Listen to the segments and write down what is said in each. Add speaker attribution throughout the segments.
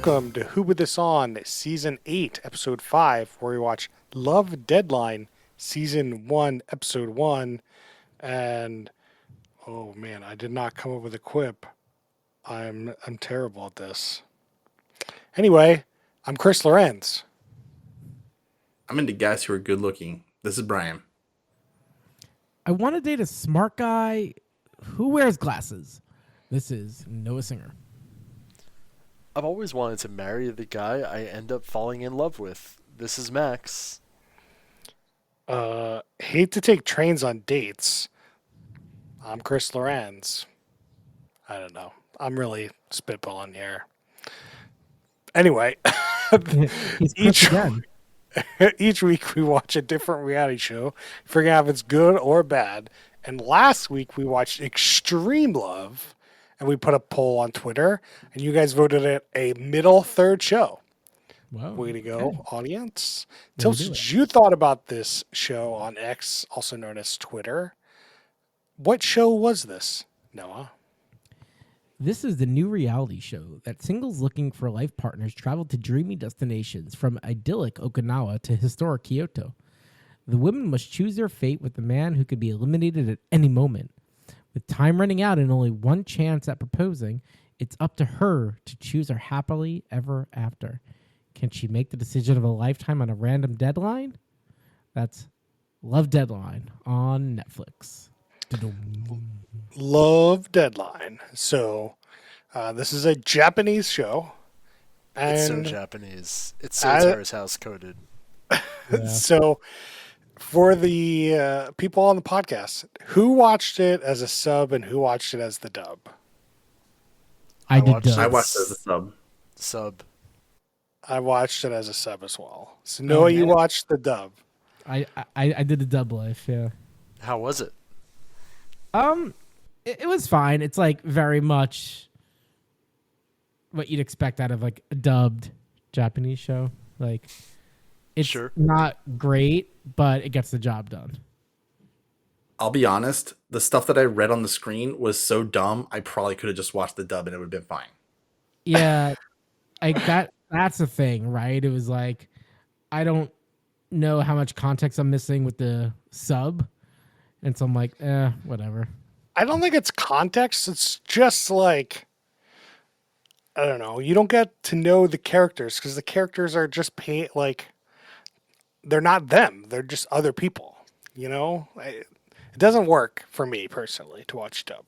Speaker 1: Welcome to Who Would This On, Season 8, Episode 5, where we watch Love Deadline, Season 1, Episode 1. And, oh man, I did not come up with a quip. I'm terrible at this. Anyway, I'm Chris Lorenz.
Speaker 2: I'm into guys who are good looking. This is Brian.
Speaker 3: I want to date a smart guy who wears glasses. This is Noah Singer.
Speaker 4: I've always wanted to marry the guy I end up falling in love with. This is Max.
Speaker 1: Hate to take trains on dates. I'm Chris Lorenz. I don't know. I'm really spitballing here. Anyway, each week we watch a different reality show, figuring out if it's good or bad. And last week we watched Extreme Love, and we put a poll on Twitter, and you guys voted it a middle third show.
Speaker 3: Wow.
Speaker 1: Way to go,
Speaker 3: okay.
Speaker 1: Audience. Tell us what you thought about this show on X, also known as Twitter. What show was this, Noah?
Speaker 3: This is the new reality show that singles looking for life partners travel to dreamy destinations from idyllic Okinawa to historic Kyoto. The women must choose their fate with the man who could be eliminated at any moment. With time running out and only one chance at proposing, it's up to her to choose her happily ever after. Can she make the decision of a lifetime on a random deadline? That's Love Deadline on Netflix.
Speaker 1: Love Deadline. So, this is a Japanese show. And
Speaker 4: It's so Japanese. It's so Terrace House coded.
Speaker 3: Yeah.
Speaker 1: So, for the people on the podcast, who watched it as a sub and who watched it as the dub?
Speaker 3: I did
Speaker 4: watched
Speaker 3: dubs.
Speaker 2: I watched it as a sub.
Speaker 4: Sub.
Speaker 1: I watched it as a sub as well. So, Noah, you watched the dub.
Speaker 3: I did the dub life, yeah.
Speaker 4: How was it?
Speaker 3: It was fine. It's like very much what you'd expect out of like a dubbed Japanese show. Like it's
Speaker 4: Sure.
Speaker 3: not great, but it gets the job done.
Speaker 2: I'll be honest, the stuff that I read on the screen was so dumb, I probably could have just watched the dub and it would have been fine.
Speaker 3: Yeah, like that's the thing, right? It was like I don't know how much context I'm missing with the sub. And so I'm like, whatever.
Speaker 1: I don't think it's context. It's just like, I don't know. You don't get to know the characters because the characters are just they're not them. They're just other people. You know, it doesn't work for me personally to watch dub.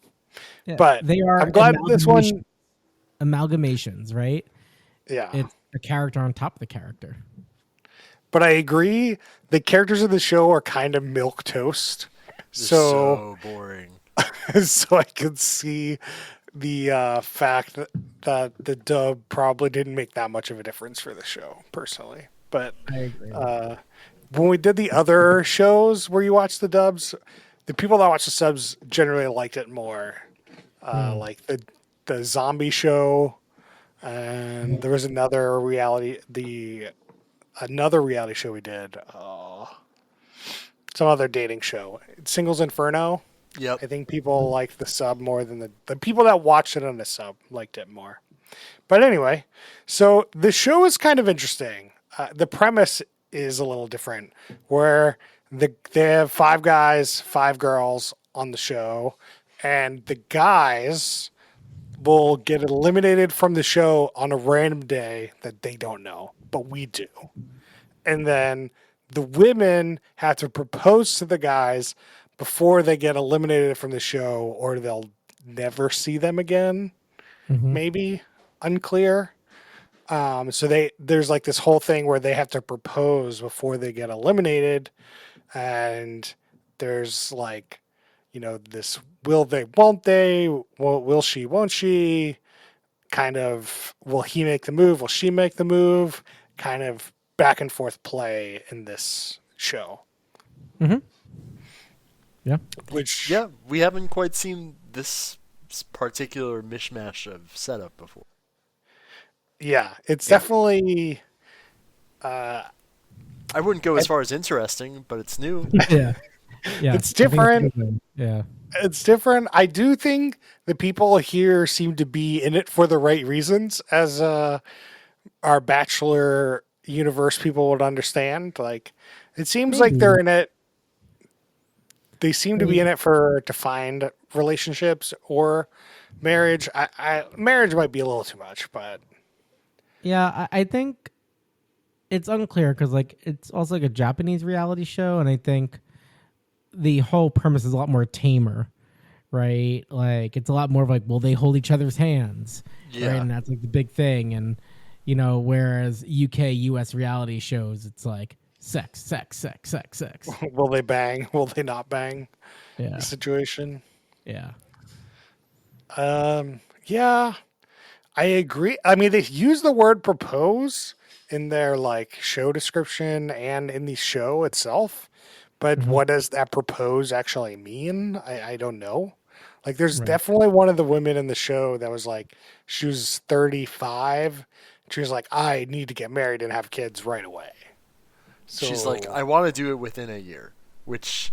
Speaker 3: Yeah,
Speaker 1: But
Speaker 3: they are.
Speaker 1: I'm glad this one.
Speaker 3: Amalgamations, right?
Speaker 1: Yeah.
Speaker 3: It's a character on top of the character.
Speaker 1: But I agree. The characters of the show are kind of milk toast.
Speaker 4: They're
Speaker 1: So
Speaker 4: so boring.
Speaker 1: so I could see the fact that the dub probably didn't make that much of a difference for the show, personally. But
Speaker 3: I agree.
Speaker 1: when we did the other shows where you watch the dubs, the people that watch the subs generally liked it more. Like the zombie show, and there was another reality show we did. Some other dating show, Singles Inferno.
Speaker 4: Yep.
Speaker 1: I think people liked the sub more than the people that watched it on the sub liked it more. But anyway, so the show is kind of interesting. The premise is a little different, where they have 5 guys, 5 girls on the show, and the guys will get eliminated from the show on a random day that they don't know, but we do. And then the women have to propose to the guys before they get eliminated from the show, or they'll never see them again.
Speaker 3: Mhm.
Speaker 1: Maybe unclear. So there's like this whole thing where they have to propose before they get eliminated, and there's like, this will they, won't they, will she, won't she, kind of, will he make the move, will she make the move, kind of back and forth play in this show.
Speaker 3: Mm-hmm. Yeah.
Speaker 1: Which,
Speaker 4: Yeah, we haven't quite seen this particular mishmash of setup before.
Speaker 1: yeah, it's definitely,
Speaker 4: I wouldn't go as far as interesting, but it's new.
Speaker 3: Yeah. Yeah.
Speaker 1: it's different.
Speaker 3: Yeah.
Speaker 1: It's different. I do think the people here seem to be in it for the right reasons, as our Bachelor universe people would understand. Like, it seems like
Speaker 3: Maybe.
Speaker 1: they're in it. They seem to be in it to find relationships or marriage. Marriage might be a little too much, but
Speaker 3: Yeah, I think it's unclear because like it's also like a Japanese reality show, and I think the whole premise is a lot more tamer, right? Like it's a lot more of like, well, they hold each other's hands,
Speaker 4: Yeah.
Speaker 3: right? And that's like the big thing. And whereas US reality shows, it's like sex, sex, sex, sex, sex.
Speaker 1: will they bang? Will they not bang?
Speaker 3: Yeah,
Speaker 1: Situation.
Speaker 3: yeah,
Speaker 1: Yeah, I agree. I mean, they use the word propose in their like show description and in the show itself, but what does that propose actually mean? I don't know. Like, there's
Speaker 3: Right.
Speaker 1: definitely one of the women in the show that was like, she was 35. She was like, I need to get married and have kids right away. So
Speaker 4: She's like, I want to do it within a year, which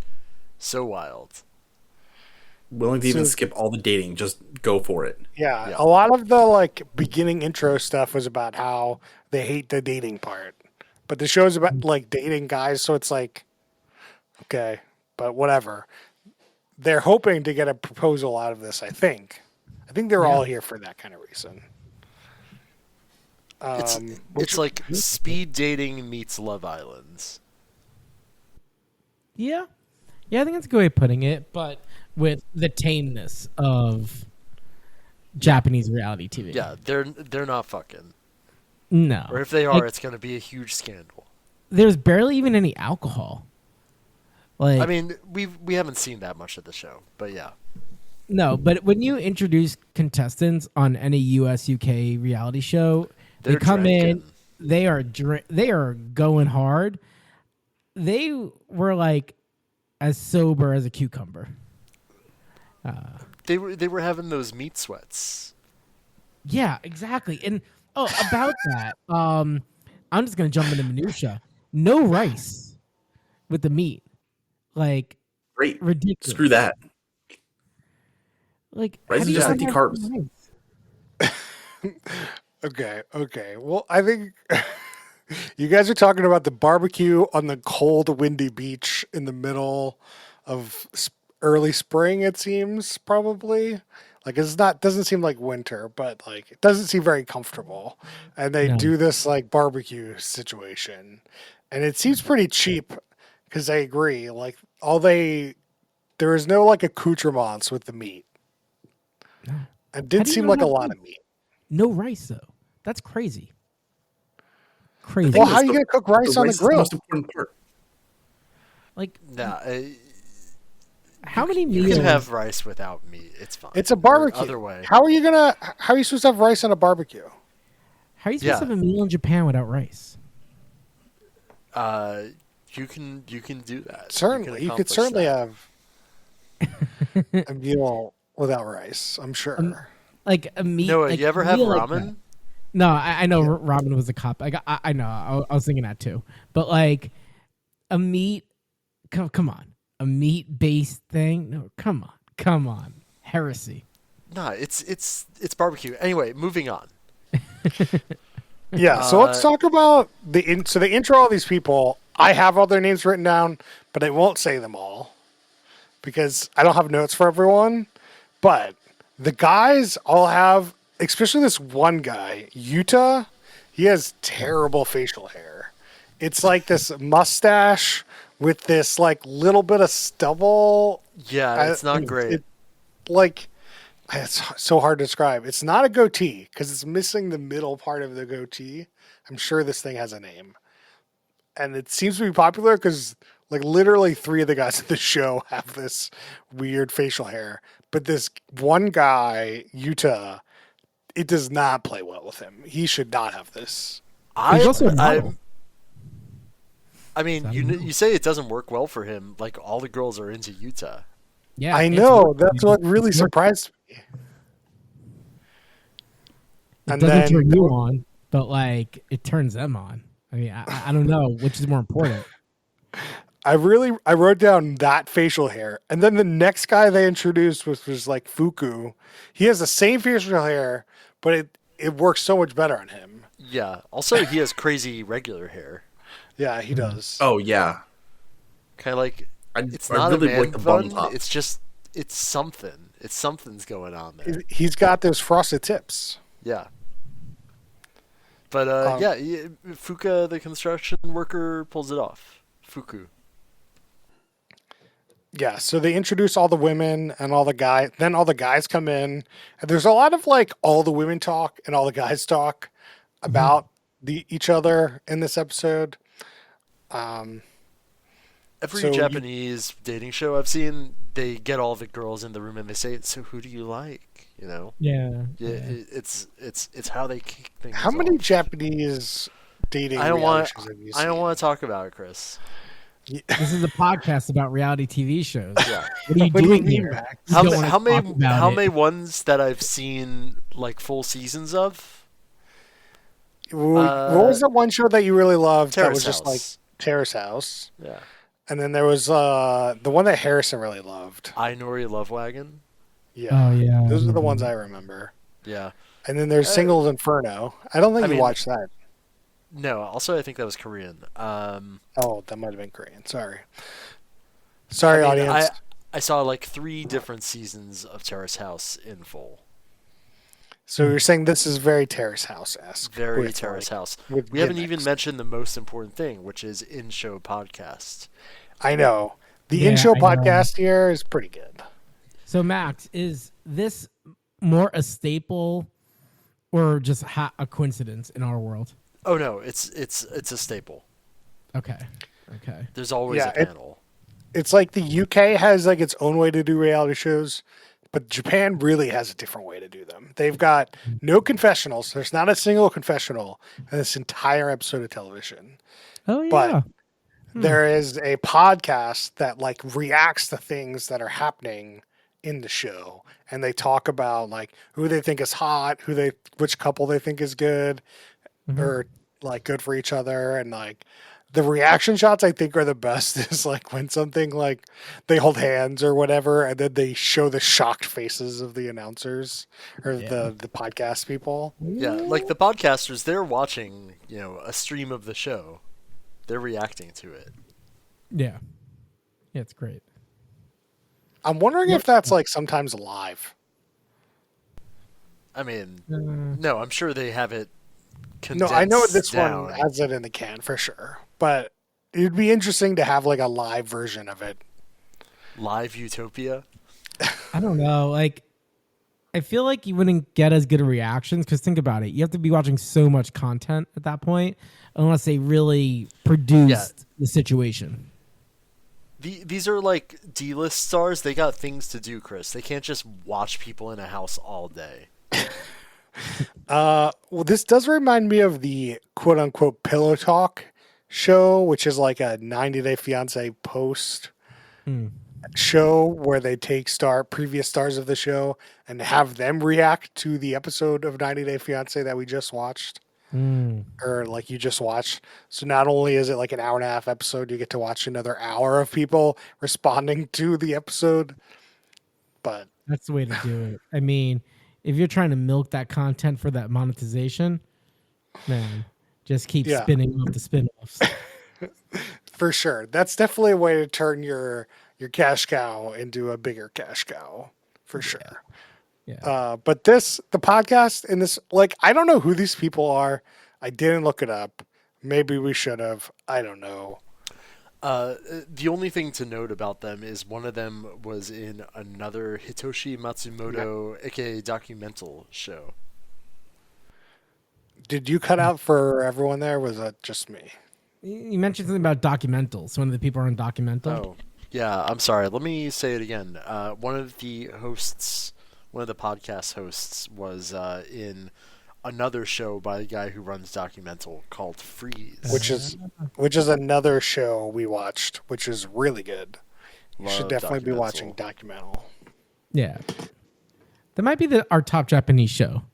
Speaker 4: so wild.
Speaker 2: Willing to even
Speaker 1: So-
Speaker 2: skip all the dating, just go for it.
Speaker 1: yeah,
Speaker 4: Yeah.
Speaker 1: a lot of the like beginning intro stuff was about how they hate the dating part, but the show's about like dating guys, so it's like, okay, but whatever. They're hoping to get a proposal out of this. I think they're all here for that kind of reason.
Speaker 4: It's
Speaker 1: Which-
Speaker 4: it's like speed dating meets Love Islands.
Speaker 3: yeah. I think that's a good way of putting it, but with the tameness of Japanese reality TV.
Speaker 4: Yeah, they're not fucking.
Speaker 3: No.
Speaker 4: Or if they are,
Speaker 3: Like,
Speaker 4: it's going to be a huge scandal.
Speaker 3: there's barely even any alcohol. Like,
Speaker 4: I mean, we haven't seen that much of the show, but yeah.
Speaker 3: no, but when you introduce contestants on any US UK reality show, they
Speaker 4: They're
Speaker 3: come in,
Speaker 4: drinking.
Speaker 3: they are going hard. They were like as sober as a cucumber.
Speaker 4: They were having those meat sweats.
Speaker 3: Yeah, exactly. And about that, I'm just gonna jump into minutia. No rice with the meat, like
Speaker 2: Great.
Speaker 3: ridiculous.
Speaker 2: Screw that.
Speaker 3: Like
Speaker 2: Rice
Speaker 3: how
Speaker 2: is
Speaker 3: do you
Speaker 2: just
Speaker 3: not
Speaker 2: empty
Speaker 3: have
Speaker 2: carbs.
Speaker 3: rice?
Speaker 1: Okay. Well, I think you guys are talking about the barbecue on the cold, windy beach in the middle of early spring. It seems probably like doesn't seem like winter, but like it doesn't seem very comfortable. And they
Speaker 3: No.
Speaker 1: do this like barbecue situation, and it seems pretty cheap because I agree. Like there is no like accoutrements with the meat. It
Speaker 3: How
Speaker 1: did
Speaker 3: do you
Speaker 1: seem
Speaker 3: not
Speaker 1: like a
Speaker 3: have
Speaker 1: lot
Speaker 3: meat?
Speaker 1: of meat.
Speaker 3: No rice though. That's crazy. Crazy.
Speaker 1: Well, how are you going to cook rice on the
Speaker 2: rice is the
Speaker 1: grill?
Speaker 2: most important part.
Speaker 3: Like
Speaker 4: Nah,
Speaker 3: how many
Speaker 4: you
Speaker 3: meals?
Speaker 4: can have rice without meat. It's fine.
Speaker 1: It's a
Speaker 4: Or
Speaker 1: barbecue.
Speaker 4: Other way.
Speaker 1: How are you supposed to have rice on a barbecue?
Speaker 3: How are you supposed
Speaker 4: Yeah.
Speaker 3: to have a meal in Japan without rice?
Speaker 4: You can do that.
Speaker 1: Certainly, you could
Speaker 4: accomplish
Speaker 1: certainly
Speaker 4: that.
Speaker 1: have a meal without rice. I'm sure.
Speaker 3: Like a meat.
Speaker 4: Noah,
Speaker 3: like
Speaker 4: you ever
Speaker 3: a
Speaker 4: have
Speaker 3: meal like
Speaker 4: ramen?
Speaker 3: that. No, I know ramen was a cop. I know. I was thinking that too. But like a meat. Come on, a meat based thing. No, come on, heresy.
Speaker 4: Nah, it's barbecue. Anyway, moving on.
Speaker 1: Yeah. So let's talk about so they intro all these people. I have all their names written down, but I won't say them all because I don't have notes for everyone. But the guys all have, especially this one guy, Yuta. He has terrible facial hair. It's like this mustache with this like little bit of stubble.
Speaker 4: Yeah, it's not great.
Speaker 1: It's so hard to describe. It's not a goatee because it's missing the middle part of the goatee. I'm sure this thing has a name, and it seems to be popular because like literally 3 of the guys at the show have this weird facial hair. But this one guy, Yuta, it does not play well with him. He should not have this.
Speaker 3: He's also a model.
Speaker 4: I mean, you say it doesn't work well for him. Like all the girls are into Utah.
Speaker 3: Yeah,
Speaker 1: I
Speaker 3: it's
Speaker 1: know.
Speaker 3: working.
Speaker 1: That's what really
Speaker 3: It's working.
Speaker 1: surprised me.
Speaker 3: It
Speaker 1: And
Speaker 3: doesn't
Speaker 1: then
Speaker 3: turn you on, but like it turns them on. I mean, I don't know which is more important.
Speaker 1: I wrote down that facial hair, and then the next guy they introduced was like Fuku. He has the same facial hair, but it works so much better on him.
Speaker 4: Yeah. Also, he has crazy regular hair.
Speaker 1: Yeah, he does.
Speaker 2: Oh yeah,
Speaker 4: Kind of like it's
Speaker 2: I
Speaker 4: not a
Speaker 2: really
Speaker 4: man
Speaker 2: like the bum
Speaker 4: bun.
Speaker 2: top.
Speaker 4: It's just it's something. It's something's going on there.
Speaker 1: He's got those frosted tips.
Speaker 4: Yeah. But Fuka, the construction worker, pulls it off. Fuku.
Speaker 1: Yeah, so they introduce all the women and all the guys. Then all the guys come in, and there's a lot of like all the women talk and all the guys talk about each other in this episode.
Speaker 4: Every
Speaker 1: So
Speaker 4: Japanese dating show I've seen, they get all the girls in the room and they say, "So who do you like?" You know.
Speaker 3: Yeah.
Speaker 4: It's how they kick things.
Speaker 1: How many
Speaker 4: off.
Speaker 1: Japanese dating
Speaker 4: I don't
Speaker 1: reality
Speaker 4: want.
Speaker 1: shows have you
Speaker 4: I don't
Speaker 1: seen?
Speaker 4: want to talk about it, Chris.
Speaker 3: This is a podcast about reality TV shows.
Speaker 4: Yeah.
Speaker 3: What are you
Speaker 1: What do you
Speaker 3: doing
Speaker 1: mean,
Speaker 3: here?
Speaker 1: Max?
Speaker 3: You
Speaker 4: How,
Speaker 3: don't
Speaker 4: ma-
Speaker 3: wanna
Speaker 4: how many
Speaker 3: talk about
Speaker 4: how
Speaker 3: it.
Speaker 4: many ones that I've seen like full seasons of?
Speaker 1: What was the one show that you really loved that was
Speaker 4: Terrace
Speaker 1: just like
Speaker 4: House.
Speaker 1: Terrace House?
Speaker 4: Yeah.
Speaker 1: And then there was the one that Harrison really loved.
Speaker 4: I Nori Love Wagon.
Speaker 1: Yeah.
Speaker 3: Oh yeah.
Speaker 1: Those are the ones I remember.
Speaker 4: Yeah.
Speaker 1: And then there's Singles Inferno. I don't think
Speaker 4: I
Speaker 1: you
Speaker 4: mean-
Speaker 1: watched that.
Speaker 4: No. Also, I think that was Korean.
Speaker 1: Oh, that might have been Korean. Sorry. Sorry,
Speaker 4: I mean,
Speaker 1: audience.
Speaker 4: I saw like 3 different seasons of Terrace House in full.
Speaker 1: So you're saying this is very Terrace House-esque.
Speaker 4: Very
Speaker 1: with,
Speaker 4: Terrace
Speaker 1: like,
Speaker 4: House.
Speaker 1: with
Speaker 4: We haven't
Speaker 1: gimmicks.
Speaker 4: even mentioned the most important thing, which is in-show podcast.
Speaker 1: I know. The
Speaker 3: Yeah,
Speaker 1: in-show
Speaker 3: I know.
Speaker 1: podcast here is pretty good.
Speaker 3: So Max, is this more a staple or just a coincidence in our world?
Speaker 4: Oh no, it's a staple.
Speaker 3: Okay. Okay.
Speaker 4: There's always
Speaker 1: Yeah,
Speaker 4: a panel.
Speaker 1: It's like the UK has like its own way to do reality shows, but Japan really has a different way to do them. They've got no confessionals. There's not a single confessional in this entire episode of television.
Speaker 3: Oh yeah.
Speaker 1: But there is a podcast that like reacts to things that are happening in the show, and they talk about like who they think is hot, which couple they think is good or like good for each other, and like the reaction shots I think are the best is like when something like they hold hands or whatever, and then they show the shocked faces of the announcers or the podcast people.
Speaker 4: Yeah, like the podcasters, they're watching, a stream of the show. They're reacting to it.
Speaker 3: Yeah. Yeah, it's great.
Speaker 1: I'm wondering if that's like sometimes live.
Speaker 4: I mean, no, I'm sure they have it
Speaker 1: No,
Speaker 4: condensed
Speaker 1: I know this
Speaker 4: down.
Speaker 1: one has it in the can for sure, but it'd be interesting to have like a live version of it.
Speaker 4: Live Utopia.
Speaker 3: I don't know. Like, I feel like you wouldn't get as good of reactions because think about it. You have to be watching so much content at that point unless they really produced the situation.
Speaker 4: These are like D-list stars. They got things to do, Chris. They can't just watch people in a house all day.
Speaker 1: Well, this does remind me of the quote unquote Pillow Talk show, which is like a 90 Day Fiance post show where they take previous stars of the show and have them react to the episode of 90 Day Fiance that we just watched. Or like you just watched. So not only is it like an hour and a half episode, you get to watch another hour of people responding to the episode. But
Speaker 3: That's the way to do it. I mean, if you're trying to milk that content for that monetization, man, just keep spinning off the spin-offs.
Speaker 1: for sure, that's definitely a way to turn your cash cow into a bigger cash cow for sure.
Speaker 3: Yeah.
Speaker 1: But the podcast in this, like, I don't know who these people are. I didn't look it up. Maybe we should have. I don't know.
Speaker 4: The only thing to note about them is one of them was in another Hitoshi Matsumoto, aka Documental show.
Speaker 1: Did you cut out for everyone there? Or was that just me?
Speaker 3: You mentioned something about documentals. One of the people are on documental.
Speaker 4: Oh, yeah. I'm sorry. Let me say it again. One of the podcast hosts was in another show by the guy who runs Documental called Freeze.
Speaker 1: Which is another show we watched, which is really good. You should
Speaker 4: Love
Speaker 1: definitely be
Speaker 4: Documental.
Speaker 1: watching Documental.
Speaker 3: Yeah. That might be our top Japanese show.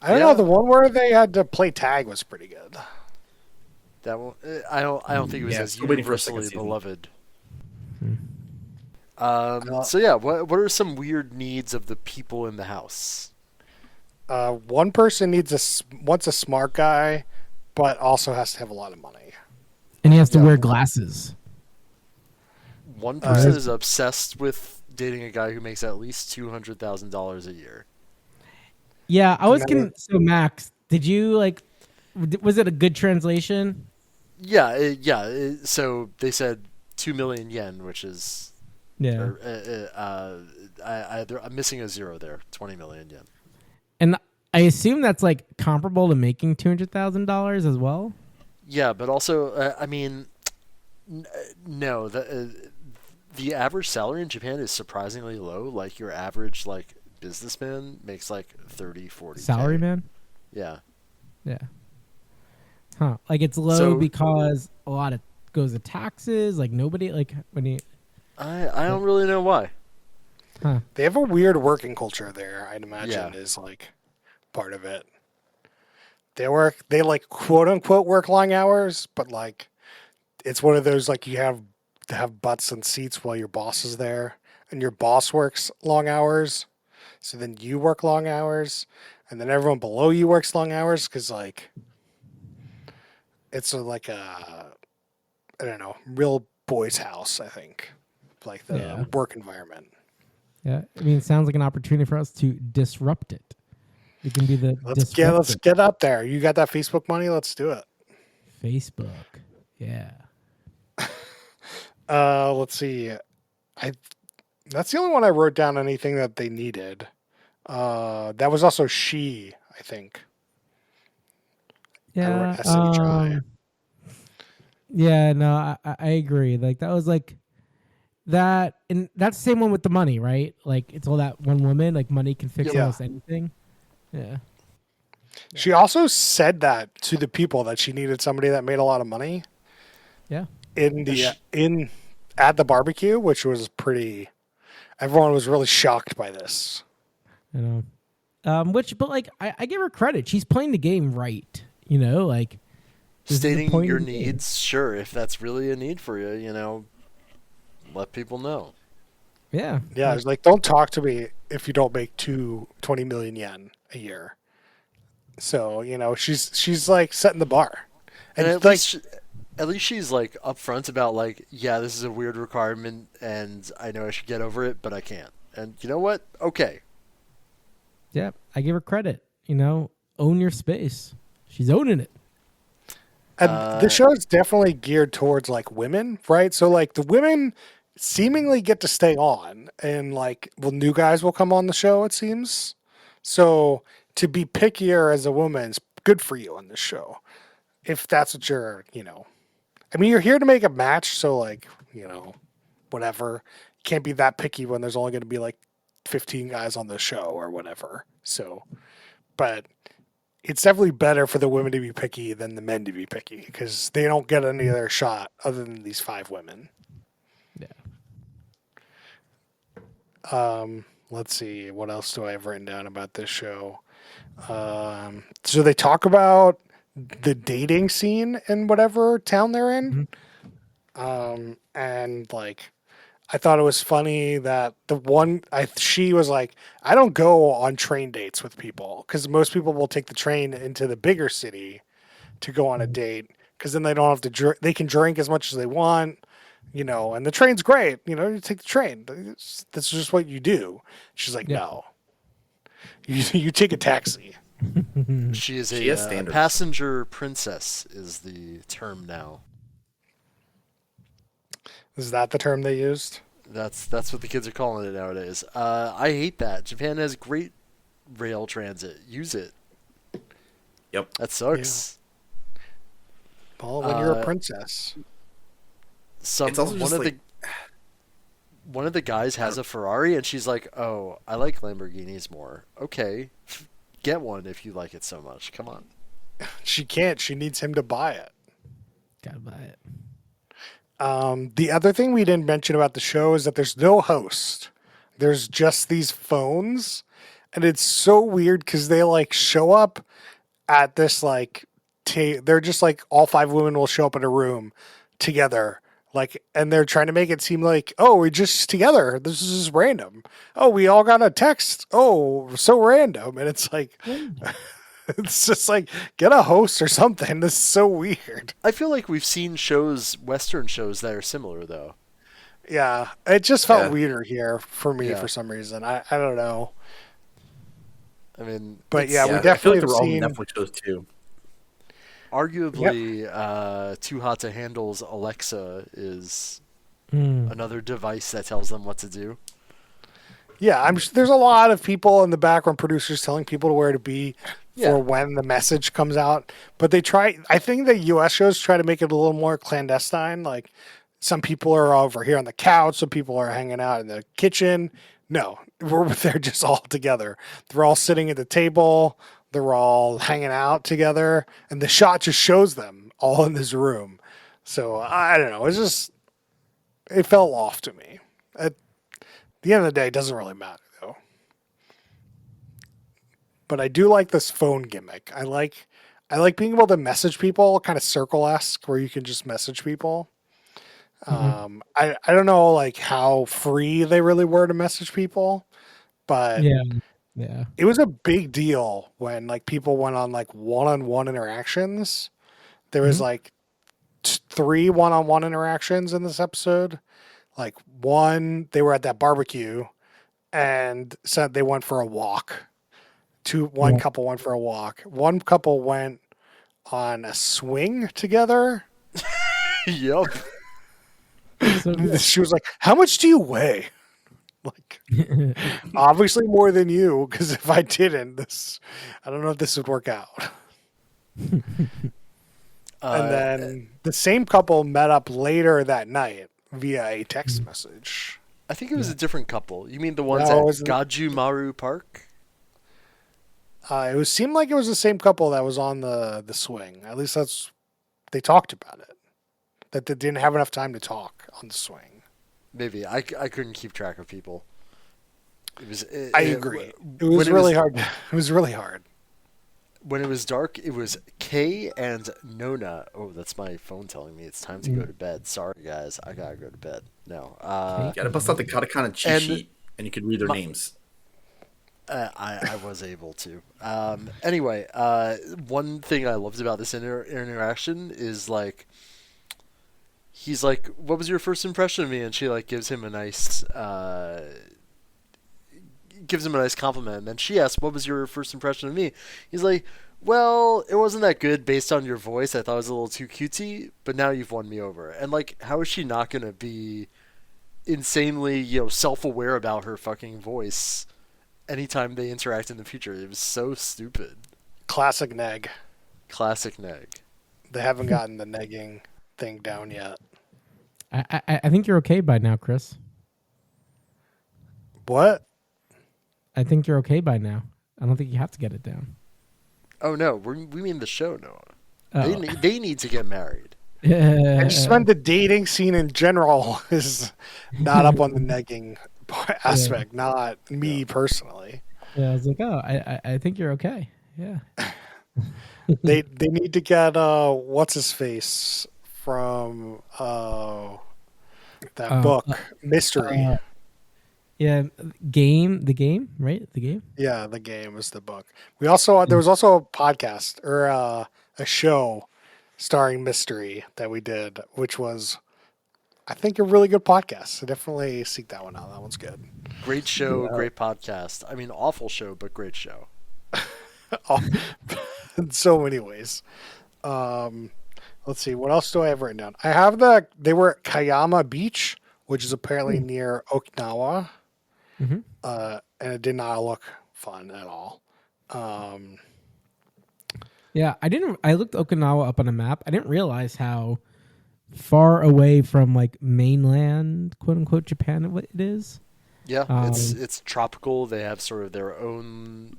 Speaker 1: I don't know. The one where they had to play tag was pretty good.
Speaker 4: That one, I don't think it was
Speaker 2: Yeah,
Speaker 4: as
Speaker 2: still waiting for a second
Speaker 4: universally
Speaker 2: season.
Speaker 4: beloved. So yeah, what are some weird needs of the people in the house?
Speaker 1: One person wants a smart guy, but also has to have a lot of money.
Speaker 3: And he has to
Speaker 4: Yeah.
Speaker 3: wear glasses.
Speaker 4: One person is obsessed with dating a guy who makes at least $200,000 a year.
Speaker 3: Yeah, I was
Speaker 1: Another-
Speaker 3: so Max, did you like? Was it a good translation?
Speaker 4: Yeah, so they said 2 million yen, which is
Speaker 3: Yeah,
Speaker 4: I'm missing a zero there. 20 million yen.
Speaker 3: and I assume that's like comparable to making $200,000 as well.
Speaker 4: Yeah, but also, I mean, no, the average salary in Japan is surprisingly low. Like your average like businessman makes like 30-40
Speaker 3: Salary man.
Speaker 4: Yeah.
Speaker 3: Yeah. Huh. Like it's low
Speaker 4: So-
Speaker 3: because a lot of goes to taxes. Like nobody like when you.
Speaker 4: I don't really know why.
Speaker 3: Huh.
Speaker 1: They have a weird working culture there, I'd imagine,
Speaker 4: Yeah.
Speaker 1: is like part of it. They like quote unquote work long hours, but like it's one of those like you have to have butts and seats while your boss is there, and your boss works long hours, so then you work long hours, and then everyone below you works long hours because like it's like a I don't know real boys' house. I think like the
Speaker 3: Yeah.
Speaker 1: work environment.
Speaker 3: Yeah. I mean, it sounds like an opportunity for us to disrupt it. We can be the
Speaker 1: Let's
Speaker 3: disruptor.
Speaker 1: get up there. You got that Facebook money? Let's do it.
Speaker 3: Facebook. Yeah.
Speaker 1: Let's see. That's the only one I wrote down anything that they needed. That was also She, I think.
Speaker 3: Yeah.
Speaker 1: wrote SHI.
Speaker 3: Yeah. No, I agree. Like that was like that, and that's the same one with the money, right? Like it's all that one woman. Like money can fix
Speaker 1: Yeah.
Speaker 3: almost anything. Yeah.
Speaker 1: She also said that to the people that she needed somebody that made a lot of money
Speaker 3: Yeah.
Speaker 1: in at the barbecue, which was pretty. Everyone was really shocked by this.
Speaker 3: I know. But like, I give her credit. She's playing the game right. You know, like this is the
Speaker 4: Stating
Speaker 3: point
Speaker 4: your
Speaker 3: of the game.
Speaker 4: needs, sure. If that's really a need for you, let people know.
Speaker 3: Yeah.
Speaker 1: Yeah, it's like don't talk to me if you don't make 20 million yen a year. So she's like setting the bar,
Speaker 4: And
Speaker 1: and
Speaker 4: at
Speaker 1: like
Speaker 4: least she's like upfront about like, yeah, this is a weird requirement, and I know I should get over it, but I can't. And you know what? Okay.
Speaker 3: Yeah. I give her credit. You know, own your space. She's owning it.
Speaker 1: And the show is definitely geared towards like women, right? So like the women seemingly get to stay on, and like new guys will come on the show. It seems so to be pickier as a woman is good for you on this show, if that's what you're. I mean, you're here to make a match, so like whatever. You can't be that picky when there's only going to be like 15 guys on the show or whatever. So, but it's definitely better for the women to be picky than the men to be picky because they don't get any other shot other than these 5 women.
Speaker 3: Yeah.
Speaker 1: Let's see. What else do I have written down about this show? So they talk about the dating scene in whatever town they're in. And like, I thought it was funny that she was like, I don't go on train dates with people because most people will take the train into the bigger city to go on a date because then they don't have to they can drink as much as they want, and the train's great. You take the train. That's just what you do. She's like,
Speaker 3: Yeah.
Speaker 1: no, you take a taxi.
Speaker 4: She is
Speaker 2: She has
Speaker 4: a
Speaker 2: standards.
Speaker 4: passenger princess is the term now.
Speaker 1: Is that the term they used?
Speaker 4: That's what the kids are calling it nowadays. I hate that. Japan has great rail transit. Use it.
Speaker 2: Yep.
Speaker 4: That sucks.
Speaker 1: Well, when you're a
Speaker 4: Uh,
Speaker 1: princess.
Speaker 2: It's also just like
Speaker 4: one of the guys has a Ferrari, and she's like, "Oh, I like Lamborghinis more." Okay, get one if you like it so much. Come on.
Speaker 1: She can't. She needs him to buy it.
Speaker 3: Gotta buy it.
Speaker 1: The other thing we didn't mention about the show is that there's no host. There's just these phones, and it's so weird because they like show up at this like they're just like all 5 women will show up in a room together Like, and they're trying to make it seem like, oh, we're just together. This is just random. Oh, we all got a text. Oh, so random. And it's like, it's just like, get a host or something. This is so weird.
Speaker 4: I feel like we've seen shows, Western shows that are similar though.
Speaker 1: Yeah, it just felt
Speaker 2: Yeah.
Speaker 1: weirder here for me
Speaker 4: Yeah.
Speaker 1: for some reason. I don't know.
Speaker 4: I mean,
Speaker 1: But
Speaker 4: it's
Speaker 1: yeah, we
Speaker 2: I feel
Speaker 1: definitely
Speaker 2: like they're
Speaker 1: have
Speaker 2: all
Speaker 1: seen.
Speaker 2: Netflix shows too.
Speaker 4: arguably Too Hot to Handle's Alexa is
Speaker 3: Mm.
Speaker 4: another device that tells them what to do.
Speaker 1: Yeah, there's a lot of people in the background, producers telling people where to be
Speaker 4: Yeah.
Speaker 1: for when the message comes out. But they try. I think the U.S. shows try to make it a little more clandestine. Like some people are over here on the couch, some people are hanging out in the kitchen. No, they're just all together. They're all sitting at the table. They're all hanging out together, and the shot just shows them all in this room. So I don't know. It fell off to me. At the end of the day, it doesn't really matter though. But I do like this phone gimmick. I like being able to message people, kind of circle-esque, where you can just message people. I don't know like how free they really were to message people, but
Speaker 3: Yeah.
Speaker 1: it was a big deal when like people went on like one-on-one interactions. There was like 3 one-on-one interactions in this episode. Like one, they were at that barbecue and said they went for a walk. One couple went for a walk. One couple went on a swing together.
Speaker 4: Yep.
Speaker 3: So,
Speaker 1: She was like, "How much do you weigh?" Like, obviously more than you, because if I didn't, I don't know if this would work out. And then the same couple met up later that night via a text message.
Speaker 4: I think it was a different couple. You mean the ones
Speaker 1: No, it
Speaker 4: at
Speaker 1: wasn't.
Speaker 4: Gaju Maru Park?
Speaker 1: Seemed like it was the same couple that was on the swing. At least they talked about it. That they didn't have enough time to talk on the swing.
Speaker 4: Maybe. I couldn't keep track of people.
Speaker 1: I agree. It was really hard. It was really hard.
Speaker 4: When it was dark, it was Kay and Nona. Oh, that's my phone telling me it's time to go to bed. Sorry, guys. I gotta go to bed. No.
Speaker 2: You gotta bust out the katakana cheat
Speaker 4: and-
Speaker 2: sheet, and you can read their names.
Speaker 4: I was able to. Anyway, one thing I loved about this interaction is like, he's like, "What was your first impression of me?" And she like gives him a nice compliment. And then she asks, "What was your first impression of me?" He's like, "Well, it wasn't that good based on your voice. I thought it was a little too cutesy, but now you've won me over." And like, how is she not gonna be insanely, self-aware about her fucking voice anytime they interact in the future? It was so stupid.
Speaker 1: Classic neg.
Speaker 4: Classic neg.
Speaker 1: They haven't gotten the negging thing down yet.
Speaker 3: I think you're okay by now, Chris.
Speaker 1: What?
Speaker 3: I think you're okay by now. I don't think you have to get it down.
Speaker 4: Oh no, we mean the show, Noah.
Speaker 3: Oh.
Speaker 4: They need to get married.
Speaker 1: I just meant the dating scene in general is not up on the negging aspect, not me personally.
Speaker 3: Yeah, I was like, oh, I think you're okay. Yeah.
Speaker 1: They need to get what's his face from that book Mystery.
Speaker 3: Yeah, the game, right? The game.
Speaker 1: Yeah, the game is the book. We also there was also a podcast or a show starring Mystery that we did, which was I think a really good podcast. So definitely seek that one out. That one's good.
Speaker 4: Great show, great podcast. I mean, awful show, but great show.
Speaker 1: In so many ways. Let's see, what else do I have written down? I have they were at Kayama Beach, which is apparently near Okinawa. And it did not look fun at all.
Speaker 3: Yeah, I looked Okinawa up on a map. I didn't realize how far away from like mainland, quote unquote, Japan it is.
Speaker 4: Yeah, it's tropical. They have sort of their own.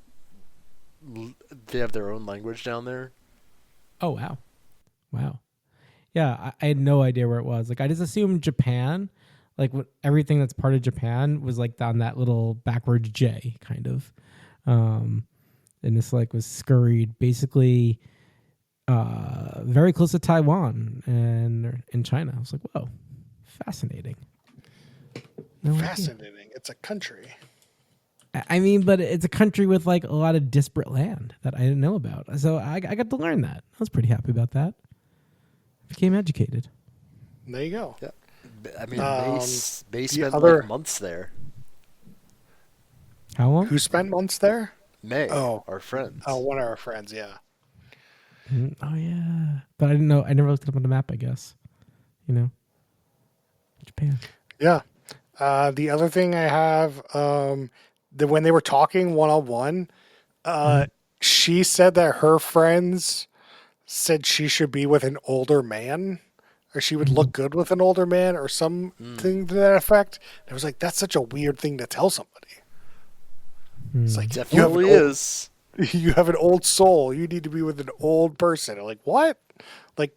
Speaker 4: They have their own language down there.
Speaker 3: Oh wow. Yeah, I had no idea where it was. Like I just assumed Japan, like everything that's part of Japan was like on that little backwards J kind of, and this like was scurried basically, very close to Taiwan and in China. I was like, whoa, Fascinating. No idea.
Speaker 1: Fascinating. It's a country.
Speaker 3: I mean, but it's a country with like a lot of disparate land that I didn't know about. So I got to learn that. I was pretty happy about that. Became educated.
Speaker 1: There you go.
Speaker 4: Yeah. I mean, May
Speaker 1: the
Speaker 4: spent
Speaker 1: other-
Speaker 4: like months there.
Speaker 3: How long?
Speaker 1: Who spent months there?
Speaker 4: May,
Speaker 1: Oh.
Speaker 4: our friends.
Speaker 1: Oh, one of our friends, yeah.
Speaker 3: Oh yeah, but I didn't know. I never looked it up on the map. I guess, Japan.
Speaker 1: Yeah. The other thing I have, when they were talking one-on-one, she said that her friends said she should be with an older man, or she would look good with an older man, or something to that effect. And I was like, that's such a weird thing to tell somebody. It's like,
Speaker 4: Definitely is.
Speaker 1: you have an old soul. You need to be with an old person. I'm like, what? Like,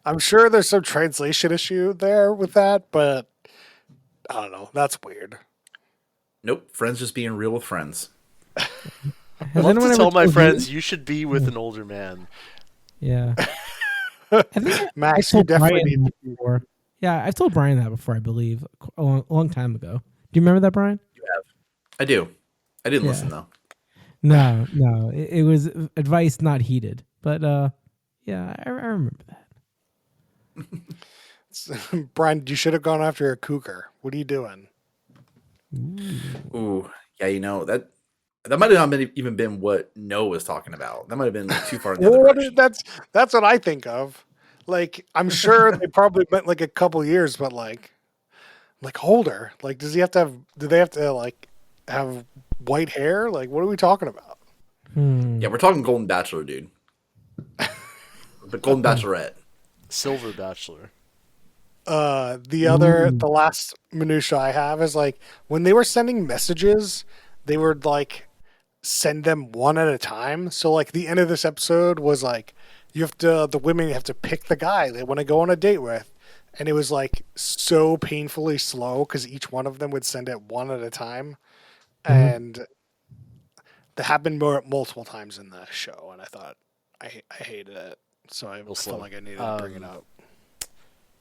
Speaker 1: I'm sure there's some translation issue there with that, but I don't know. That's weird.
Speaker 2: Nope. Friends just being real with friends.
Speaker 4: I
Speaker 3: Has
Speaker 4: love
Speaker 3: anyone
Speaker 4: to
Speaker 3: ever
Speaker 4: tell my
Speaker 3: told
Speaker 4: friends you should be with an older man.
Speaker 3: Yeah. I think
Speaker 1: Max,
Speaker 3: I
Speaker 1: you
Speaker 3: told
Speaker 1: definitely
Speaker 3: Brian
Speaker 1: need
Speaker 3: that before. Yeah, I've told Brian that before. I believe a long time ago. Do you remember that, Brian?
Speaker 2: I do. I didn't
Speaker 3: Yeah.
Speaker 2: listen though.
Speaker 3: No. It was advice not heeded. But yeah, I remember that.
Speaker 1: Brian, you should have gone after a cougar. What are you doing?
Speaker 2: Ooh, yeah. That might have not even been what Noah was talking about. That might have been too far in the other direction.
Speaker 1: That's what I think of. Like, I'm sure they probably meant like a couple years, but like older. Like, do they have to like have white hair? Like, what are we talking about?
Speaker 2: Yeah, we're talking Golden Bachelor, dude. The Golden Bachelorette.
Speaker 4: Silver Bachelor.
Speaker 1: The last minutia I have is like when they were sending messages, they would like send them one at a time. So like the end of this episode was like the women have to pick the guy they want to go on a date with, and it was like so painfully slow because each one of them would send it one at a time, and that happened multiple times in the show, and I thought I hated it, so I felt like I needed to bring it up.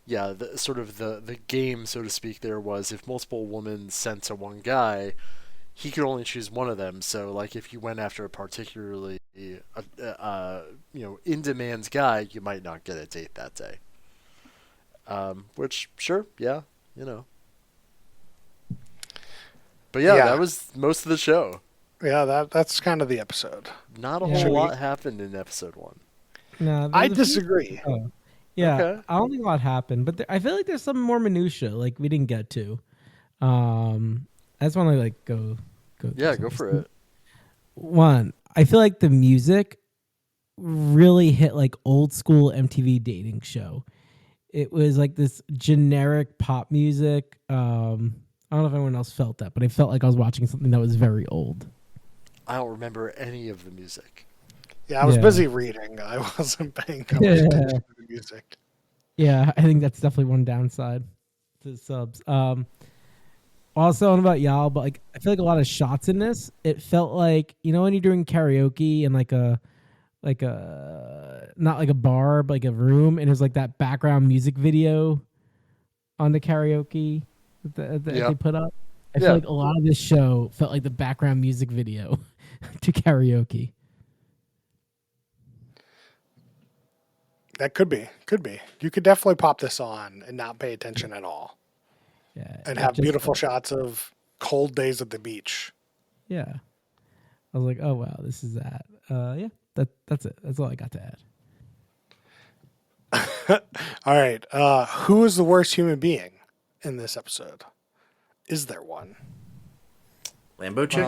Speaker 4: Yeah, the game, so to speak, there was if multiple women sent to one guy, he could only choose one of them. So, like, if you went after a particularly, in demand guy, you might not get a date that day. Which, sure, yeah, But yeah, that was most of the show.
Speaker 1: Yeah, that's kind of the episode.
Speaker 4: Not a
Speaker 3: Yeah.
Speaker 4: whole lot happened in episode 1.
Speaker 3: No,
Speaker 1: I
Speaker 3: there's a few-
Speaker 1: disagree.
Speaker 3: Oh. Yeah,
Speaker 4: Okay.
Speaker 3: I don't think a lot happened, but I feel like there's some more minutia like we didn't get to. I just want to like go.
Speaker 4: Yeah,
Speaker 3: through
Speaker 4: go
Speaker 3: some
Speaker 4: for
Speaker 3: stuff.
Speaker 4: it.
Speaker 3: One, I feel like the music really hit like old school MTV dating show. It was like this generic pop music. I don't know if anyone else felt that, but I felt like I was watching something that was very old.
Speaker 4: I don't remember any of the music.
Speaker 1: Yeah, I was
Speaker 3: Yeah.
Speaker 1: busy reading. I wasn't paying that much attention to the music.
Speaker 3: Yeah, I think that's definitely one downside to the subs. Also, I don't know about y'all, but like I feel like a lot of shots in this. It felt like when you're doing karaoke in like a not like a bar, but like a room, and there's like that background music video on the karaoke that they put up. I feel like a lot of this show felt like the background music video to karaoke.
Speaker 1: That could be. You could definitely pop this on and not pay attention at all,
Speaker 3: Yeah,
Speaker 1: and
Speaker 3: it
Speaker 1: have
Speaker 3: just
Speaker 1: beautiful
Speaker 3: felt-
Speaker 1: shots of cold days at the beach.
Speaker 3: Yeah, I was like, oh wow, this is that. Yeah, that's it. That's all I got to add.
Speaker 1: All right, who is the worst human being in this episode? Is there one?
Speaker 2: Lambo chick?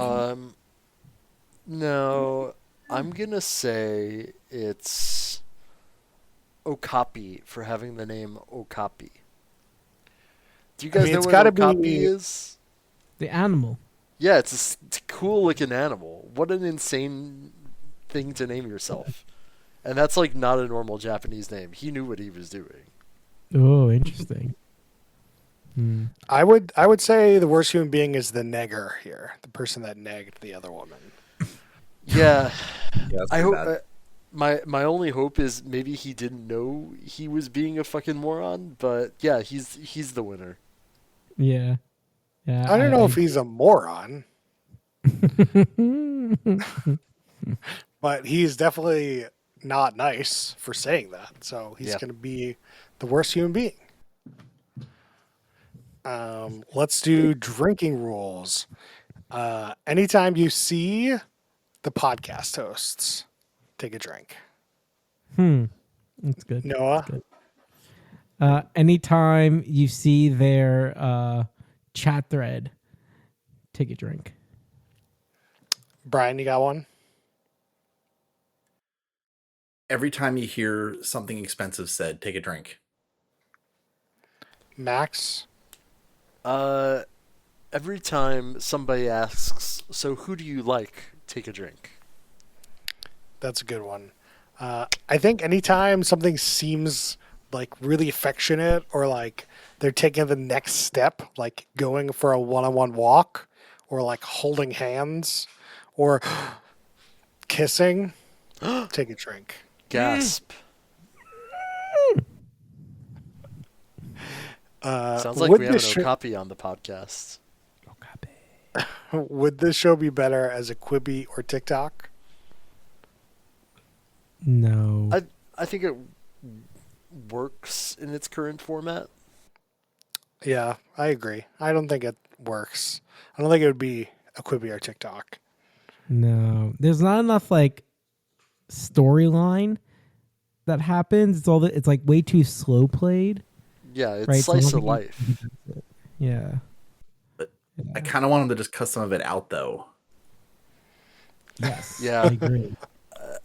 Speaker 4: No, I'm gonna say it's Okapi for having the name Okapi. Do you guys know
Speaker 1: it's
Speaker 4: what
Speaker 1: gotta
Speaker 4: Okapi
Speaker 1: be-
Speaker 4: is?
Speaker 3: The animal.
Speaker 4: Yeah, it's a cool looking animal. What an insane thing to name yourself. And that's like not a normal Japanese name. He knew what he was doing.
Speaker 3: Oh, interesting.
Speaker 1: I would say the worst human being is the negger here, the person that negged the other woman.
Speaker 4: Yeah,
Speaker 2: Yeah, that's
Speaker 4: I
Speaker 2: pretty
Speaker 4: hope.
Speaker 2: bad.
Speaker 4: My only hope is maybe he didn't know he was being a fucking moron, but yeah, he's the winner.
Speaker 3: Yeah. Yeah.
Speaker 1: I don't know if he's a moron, but he's definitely not nice for saying that. So he's
Speaker 4: Yeah.
Speaker 1: going to be the worst human being. Let's do drinking rules. Anytime you see the podcast hosts, take a drink.
Speaker 3: That's good.
Speaker 1: Noah,
Speaker 3: Anytime you see their chat thread, take a drink.
Speaker 1: Brian, you got one?
Speaker 2: Every time you hear something expensive said, take a drink.
Speaker 1: Max?
Speaker 4: Every time somebody asks, "So who do you like?" take a drink.
Speaker 1: That's a good one. I think anytime something seems like really affectionate or like they're taking the next step, like going for a one-on-one walk or like holding hands or kissing, take a drink.
Speaker 4: Gasp. Sounds like
Speaker 1: would
Speaker 4: we have an
Speaker 1: this
Speaker 4: Okapi on the podcast.
Speaker 1: Would this show be better as a Quibi or TikTok?
Speaker 3: No.
Speaker 4: I think it works in its current format.
Speaker 1: Yeah, I agree. I don't think it works. I don't think it would be a Quibi or TikTok.
Speaker 3: No. There's not enough like storyline that happens. It's like way too slow played.
Speaker 4: Yeah, it's
Speaker 3: Right, so I
Speaker 4: slice
Speaker 3: don't
Speaker 4: of
Speaker 3: think
Speaker 4: life.
Speaker 3: Yeah.
Speaker 2: I kind of want them to just cut some of it out, though.
Speaker 3: Yes.
Speaker 4: Yeah.
Speaker 3: I agree.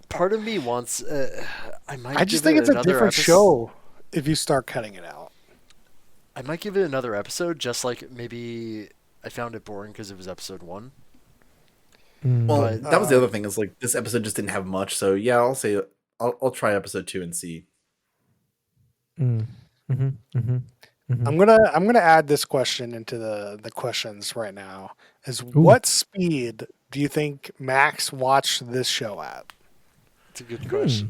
Speaker 4: Part of me wants. I might.
Speaker 1: I just
Speaker 4: give
Speaker 1: think
Speaker 4: it
Speaker 1: it's a
Speaker 4: another
Speaker 1: different show if you start cutting it out.
Speaker 4: I might give it another episode, just like maybe I found it boring because it was episode 1.
Speaker 2: Well,
Speaker 4: But-
Speaker 2: that was the other thing. Is like this episode just didn't have much. So yeah, I'll say I'll try episode 2 and see.
Speaker 1: I'm gonna add this question into the questions right now. Is what speed do you think Max watched this show at?
Speaker 4: It's a good question.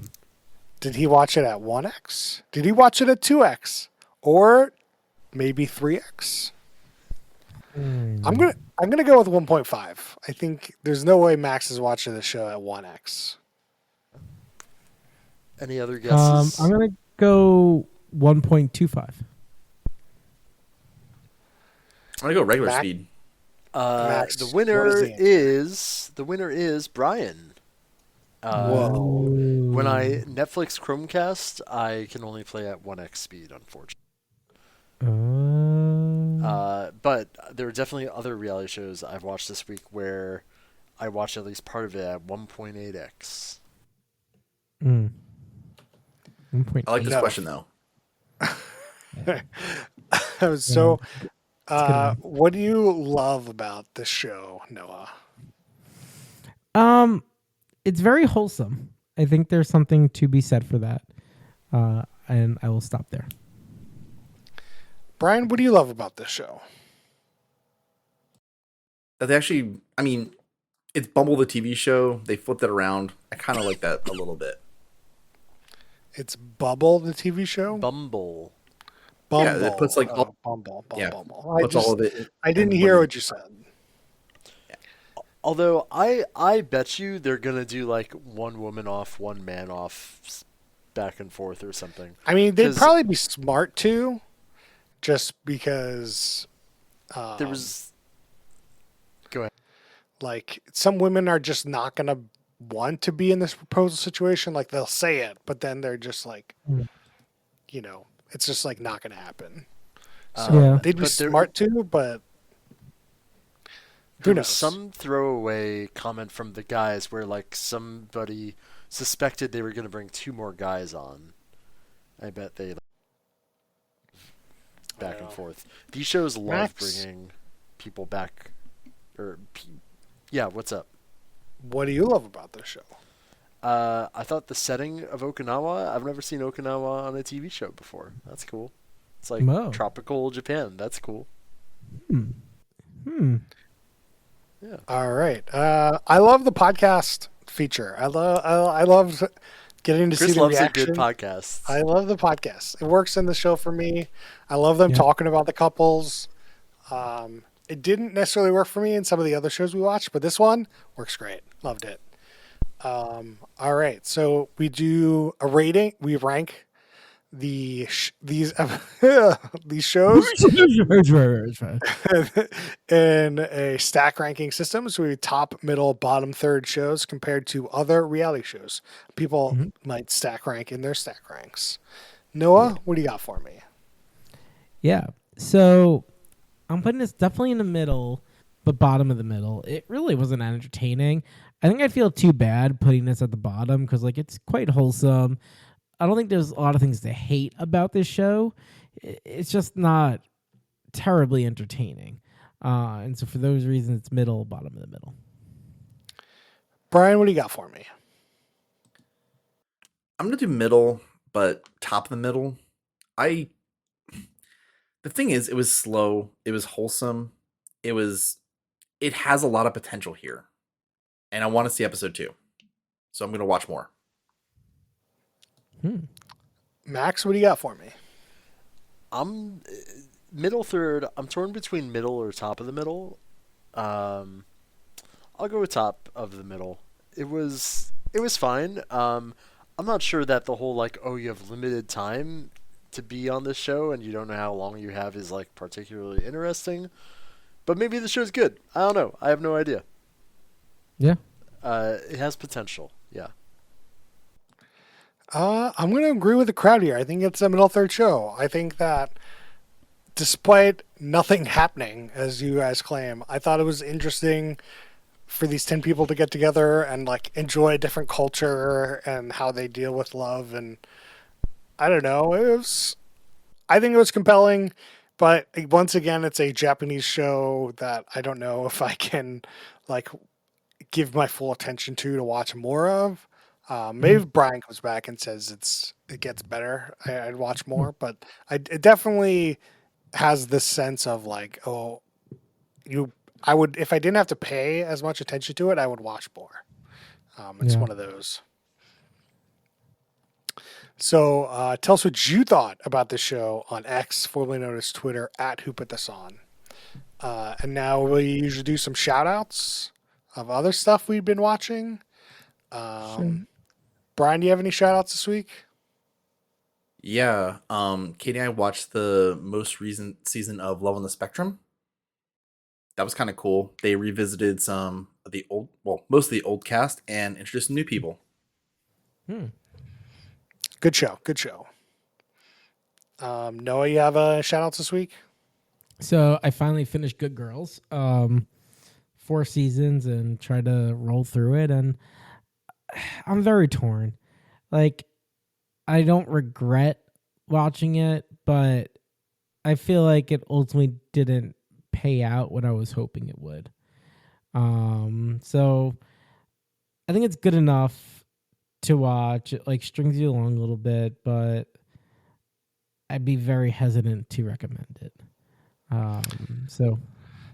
Speaker 1: Did he watch it at 1x? Did he watch it at 2x? Or maybe 3x? I'm gonna go with 1.5. I think there's no way Max is watching the show at 1x.
Speaker 4: Any other guesses?
Speaker 3: I'm gonna go 1.25.
Speaker 2: I'm gonna go regular
Speaker 1: Mac-
Speaker 2: speed.
Speaker 1: Max,
Speaker 4: The
Speaker 1: what
Speaker 4: winner
Speaker 1: is the answer?
Speaker 4: is Brian.
Speaker 1: Whoa.
Speaker 4: When I Netflix Chromecast, I can only play at 1x speed, unfortunately. But there are definitely other reality shows I've watched this week where I watched at least part of it at 1.8x.
Speaker 3: 1.8.
Speaker 2: I like this
Speaker 1: No.
Speaker 2: question though.
Speaker 1: So,
Speaker 3: one.
Speaker 1: what do you love about the show, Noah?
Speaker 3: It's very wholesome. I think there's something to be said for that. And I will stop there.
Speaker 1: Brian, what do you love about this show?
Speaker 2: That they actually, I mean, it's Bumble the TV show. They flipped it around. I kind of like that a little bit.
Speaker 1: It's Bubble, the TV show?
Speaker 4: Bumble.
Speaker 1: Bumble.
Speaker 2: Yeah, it puts like all,
Speaker 1: Bumble.
Speaker 2: yeah,
Speaker 1: Bumble.
Speaker 2: puts all of it.
Speaker 1: I didn't
Speaker 2: in
Speaker 1: hear
Speaker 2: one-
Speaker 1: what you said.
Speaker 4: Although I bet you they're gonna do like one woman off, one man off, back and forth or something.
Speaker 1: I mean, they'd
Speaker 4: 'Cause-
Speaker 1: probably be smart to, just because.
Speaker 4: There was. Go ahead.
Speaker 1: Like, some women are just not going to want to be in this proposal situation. Like, they'll say it, but then they're just like, you know, it's just like not going to happen. So
Speaker 3: Yeah.
Speaker 1: they'd be
Speaker 4: But there-
Speaker 1: smart to, but
Speaker 4: There
Speaker 1: who
Speaker 4: was
Speaker 1: knows?
Speaker 4: some throwaway comment from the guys where like somebody suspected they were gonna bring 2 more guys on. I bet they back and
Speaker 1: Wow.
Speaker 4: forth. These shows love
Speaker 1: Max.
Speaker 4: bringing people back. Yeah, what's up?
Speaker 1: What do you love about this show?
Speaker 4: I thought the setting of Okinawa. I've never seen Okinawa on a TV show before. That's cool. It's like
Speaker 3: Whoa.
Speaker 4: tropical Japan. That's cool. Yeah.
Speaker 1: All right. I love the podcast feature. I love getting to see
Speaker 4: Chris
Speaker 1: the
Speaker 4: loves
Speaker 1: reaction.
Speaker 4: a good podcast.
Speaker 1: I love the podcast. It works in the show for me. I love them talking about the couples. It didn't necessarily work for me in some of the other shows we watched, but this one works great. Loved it. All right, so we do a rating. We rank these these shows in a stack ranking system. So we top, middle, bottom, third shows compared to other reality shows. People might stack rank in their stack ranks. Noah, what do you got for me?
Speaker 3: Yeah. So I'm putting this definitely in the middle, but bottom of the middle. It really wasn't that entertaining. I think I feel too bad putting this at the bottom because like it's quite wholesome. I don't think there's a lot of things to hate about this show. It's just not terribly entertaining. And so for those reasons, it's middle, bottom of the middle.
Speaker 1: Brian, what do you got for me?
Speaker 2: I'm gonna do middle, but top of the middle. The thing is, it was slow. It was wholesome. It has a lot of potential here, and I want to see episode 2, so I'm gonna watch more.
Speaker 1: Max, what do you got for me?
Speaker 4: I'm middle third. I'm torn between middle or top of the middle. I'll go with top of the middle. It was fine. I'm not sure that the whole like, oh, you have limited time to be on this show and you don't know how long you have is like particularly interesting. But maybe the show's good. I don't know. I have no idea.
Speaker 3: Yeah.
Speaker 4: It has potential. Yeah.
Speaker 1: I'm going to agree with the crowd here. I think it's a middle third show. I think that despite nothing happening, as you guys claim, I thought it was interesting for these 10 people to get together and like enjoy a different culture and how they deal with love. And I don't know, I think it was compelling, but once again, it's a Japanese show that I don't know if I can like give my full attention to watch more of. Maybe if Brian comes back and says it gets better, I'd watch more, but it definitely has this sense of like, I would, if I didn't have to pay as much attention to it, I would watch more. It's one of those. So tell us what you thought about the show on X, formerly known as Twitter, at Who Put This On. And now we usually do some shout outs of other stuff we've been watching.
Speaker 3: Sure.
Speaker 1: Brian, do you have any shout outs this week?
Speaker 2: Yeah, Katie and I watched the most recent season of Love on the Spectrum. That was kind of cool. They revisited some of the most of the old cast and introduced new people.
Speaker 1: Good show. Good show. Noah, you have a shout outs this week?
Speaker 3: So I finally finished Good Girls, 4 seasons, and tried to roll through it, and I'm very torn. Like, I don't regret watching it, but I feel like it ultimately didn't pay out what I was hoping it would. So I think it's good enough to watch. It like strings you along a little bit, but I'd be very hesitant to recommend it. So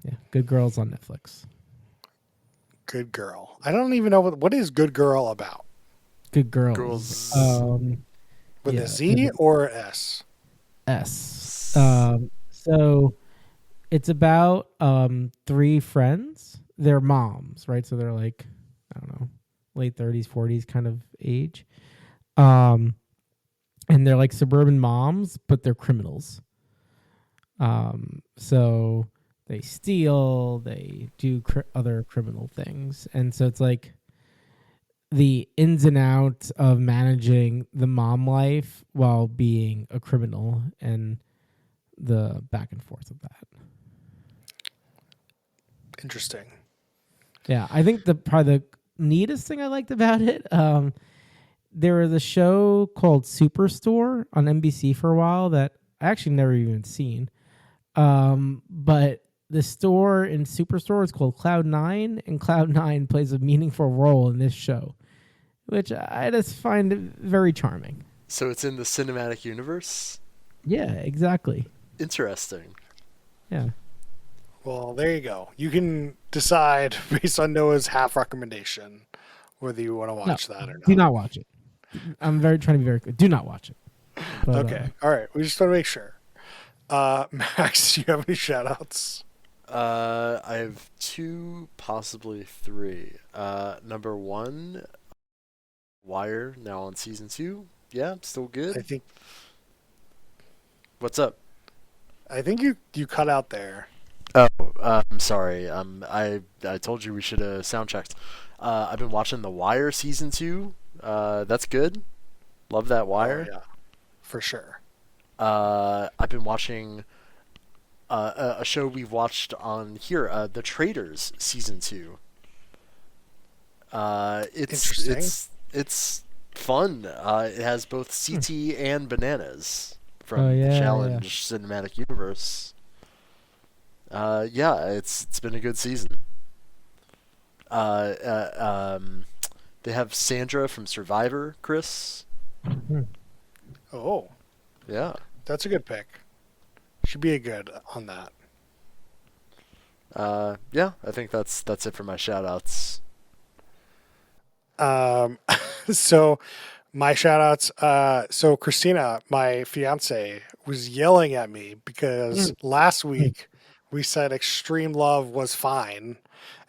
Speaker 3: yeah, Good Girls on Netflix.
Speaker 1: Good Girl. I don't even know what is Good Girl about.
Speaker 3: Good Girls.
Speaker 1: With
Speaker 3: yeah,
Speaker 1: a Z or S?
Speaker 3: S. So it's about 3 friends. They're moms, right? So they're like, I don't know, late 30s, 40s kind of age. And they're like suburban moms, but they're criminals. So they steal, they do other criminal things. And so it's like the ins and outs of managing the mom life while being a criminal and the back and forth of that.
Speaker 1: Interesting.
Speaker 3: Yeah, I think probably the neatest thing I liked about it, there was a show called Superstore on NBC for a while that I actually never even seen. But the store in Superstore is called Cloud9, and Cloud9 plays a meaningful role in this show, which I just find very charming.
Speaker 4: So it's in the cinematic universe?
Speaker 3: Yeah, exactly.
Speaker 4: Interesting.
Speaker 3: Yeah.
Speaker 1: Well, there you go. You can decide based on Noah's half recommendation whether you want to watch that or not.
Speaker 3: Do not watch it. I'm trying to be very good. Do not watch it. But,
Speaker 1: Okay. All right. We just want to make sure. Max, do you have any shout outs?
Speaker 4: I have 2, possibly 3. Number 1, Wire, now on season 2. Yeah, still good. What's up?
Speaker 1: I think you cut out there.
Speaker 4: Oh, I'm sorry. I told you we should have sound checked. I've been watching The Wire season 2. That's good. Love that Wire.
Speaker 1: Oh, yeah, for sure.
Speaker 4: I've been watching a show we've watched on here, The Traitors season 2. It's fun. It has both CT and Bananas from the Challenge Cinematic Universe. Yeah, it's been a good season. They have Sandra from Survivor, Chris.
Speaker 1: Oh,
Speaker 4: Yeah.
Speaker 1: that's a good pick. Should be a good on that.
Speaker 4: Yeah, I think that's it for my shout outs.
Speaker 1: So my shout outs, so Christina, my fiance, was yelling at me because last week we said Extreme Love was fine,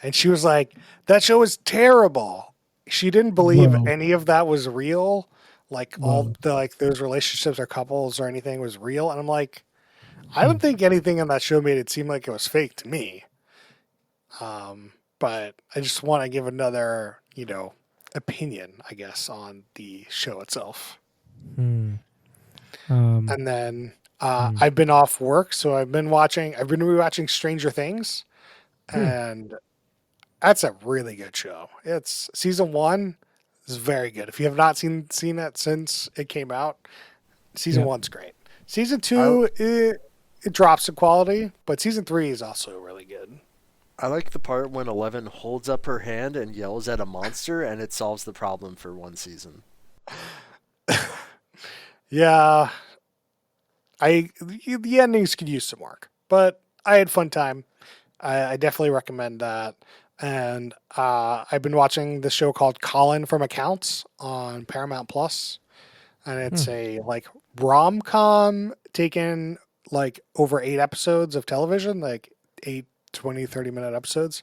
Speaker 1: and she was like, that show is terrible. She didn't believe
Speaker 3: Whoa.
Speaker 1: any of that was real, like all
Speaker 3: Whoa.
Speaker 1: the like those relationships or couples or anything was real. And I'm like, I don't think anything in that show made it seem like it was fake to me. But I just want to give another, opinion, I guess, on the show itself.
Speaker 3: Hmm.
Speaker 1: And then I've been off work, so I've been rewatching Stranger Things, and that's a really good show. It's season 1 is very good. If you have not seen it since it came out, season 1's great. Season 2 it drops in quality, but season 3 is also really good.
Speaker 4: I like the part when 11 holds up her hand and yells at a monster, and it solves the problem for one season.
Speaker 1: Yeah, the endings could use some work, but I had fun time. I definitely recommend that. And I've been watching this show called Colin from Accounts on Paramount Plus, and it's a like rom-com taken like over 8 episodes of television, like 8 20 30-minute episodes.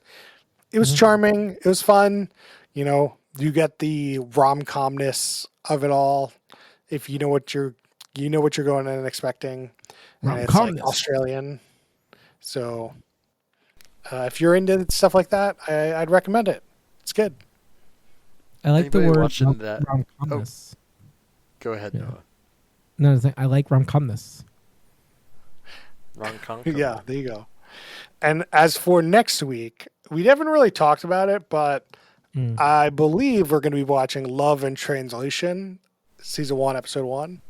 Speaker 1: It was charming, it was fun. You get the rom-comness of it all if you know what you're going in and expecting. And it's like Australian, so if you're into stuff like that, I'd recommend it. It's good.
Speaker 3: I like the
Speaker 4: Anybody
Speaker 3: word
Speaker 4: watching that?
Speaker 3: rom-comness.
Speaker 4: Go ahead, Noah.
Speaker 3: No, I like rom-comness.
Speaker 4: Rom-com.
Speaker 1: Yeah, there you go. And as for next week, we haven't really talked about it, but I believe we're going to be watching Love in Translation, season 1, episode 1,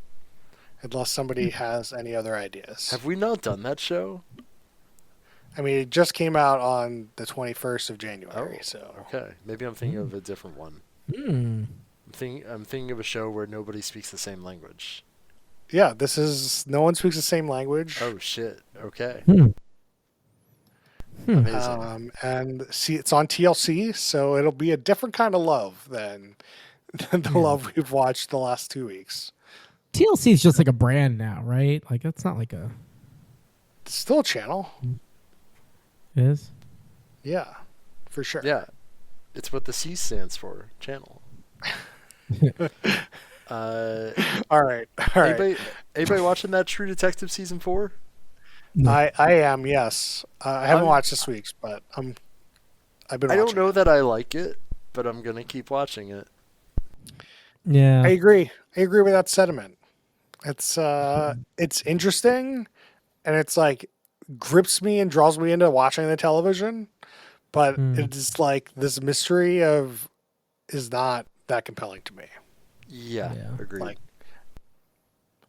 Speaker 1: unless somebody has any other ideas.
Speaker 4: Have we not done that show?
Speaker 1: I mean, it just came out on the 21st of January, so.
Speaker 4: Okay, maybe I'm thinking of a different one.
Speaker 3: Mm.
Speaker 4: I'm thinking of a show where nobody speaks the same language.
Speaker 1: Yeah, no one speaks the same language.
Speaker 4: Oh shit! Okay.
Speaker 3: Hmm.
Speaker 4: Amazing.
Speaker 1: And see, it's on TLC, so it'll be a different kind of love than the love we've watched the last 2 weeks.
Speaker 3: TLC is just like a brand now, right? Like that's not like a.
Speaker 1: It's still a channel.
Speaker 3: It is.
Speaker 1: Yeah, for sure.
Speaker 4: Yeah, it's what the C stands for. Channel.
Speaker 1: All right.
Speaker 4: Anybody watching that True Detective season 4?
Speaker 3: No.
Speaker 1: I am, yes. I haven't watched this week's, but I've been watching.
Speaker 4: I don't know that I like it, but I'm gonna keep watching it.
Speaker 3: Yeah.
Speaker 1: I agree with that sentiment. It's interesting, and it's like grips me and draws me into watching the television, but it's like this mystery is not that compelling to me.
Speaker 4: Yeah. Agreed.
Speaker 1: Like,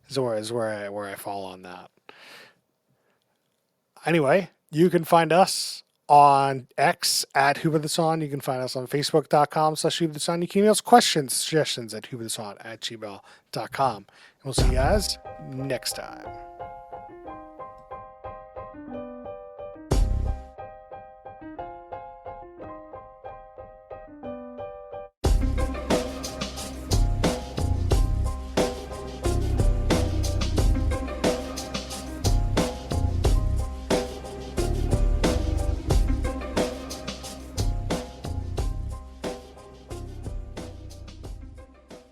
Speaker 1: is where I fall on that. Anyway, you can find us on X at whobuthesong. You can find us on Facebook.com/whobuthesong. You can email us questions, suggestions at whobuthesong@gmail.com. And we'll see you guys next time.